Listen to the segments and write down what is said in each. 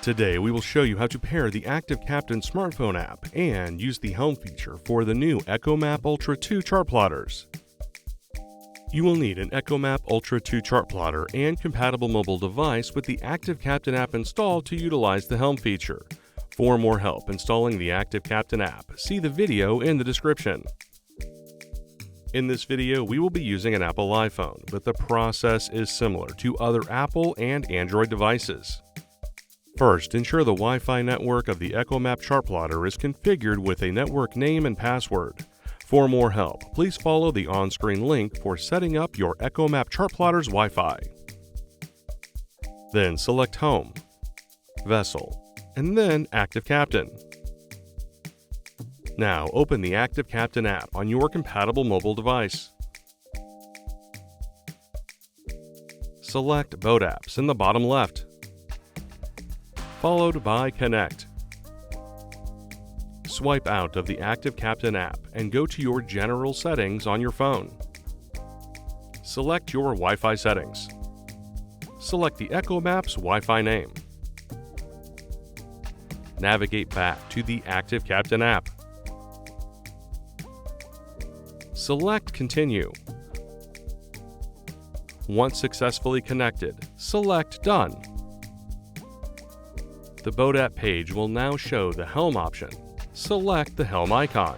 Today we will show you how to pair the ActiveCaptain smartphone app and use the Helm feature for the new ECHOMAP Ultra 2 chart plotters. You will need an ECHOMAP Ultra 2 chart plotter and compatible mobile device with the ActiveCaptain app installed to utilize the Helm feature. For more help installing the ActiveCaptain app, see the video in the description. In this video, we will be using an Apple iPhone, but the process is similar to other Apple and Android devices. First, ensure the Wi-Fi network of the ECHOMAP chart plotter is configured with a network name and password. For more help, please follow the on-screen link for setting up your ECHOMAP chart plotter's Wi-Fi. Then select Home, Vessel, and then ActiveCaptain. Now open the ActiveCaptain app on your compatible mobile device. Select Boat Apps in the bottom left, followed by Connect. Swipe out of the ActiveCaptain app and go to your General Settings on your phone. Select your Wi-Fi settings. Select the ECHOMAP's Wi-Fi name. Navigate back to the ActiveCaptain app. Select Continue. Once successfully connected, select Done. The Boat app page will now show the Helm option. Select the Helm icon.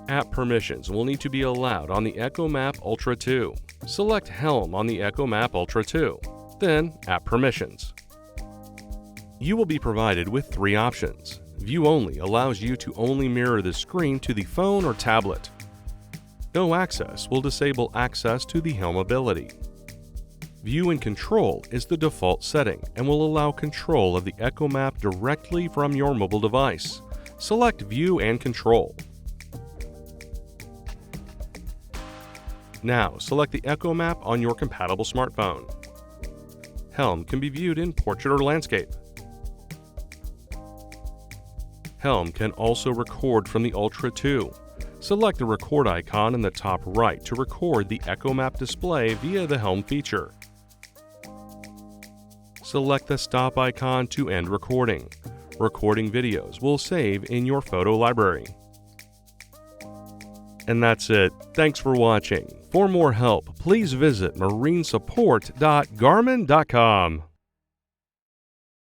App permissions will need to be allowed on the ECHOMAP Ultra 2. Select Helm on the ECHOMAP Ultra 2, then App Permissions. You will be provided with three options. View Only allows you to only mirror the screen to the phone or tablet. No Access will disable access to the Helm ability. View and Control is the default setting and will allow control of the ECHOMAP directly from your mobile device. Select View and Control. Now select the ECHOMAP on your compatible smartphone. Helm can be viewed in portrait or landscape. Helm can also record from the Ultra 2. Select the record icon in the top right to record the ECHOMAP display via the Helm feature. Select the stop icon to end recording. Recording videos will save in your photo library. And that's it. Thanks for watching. For more help, please visit marinesupport.garmin.com.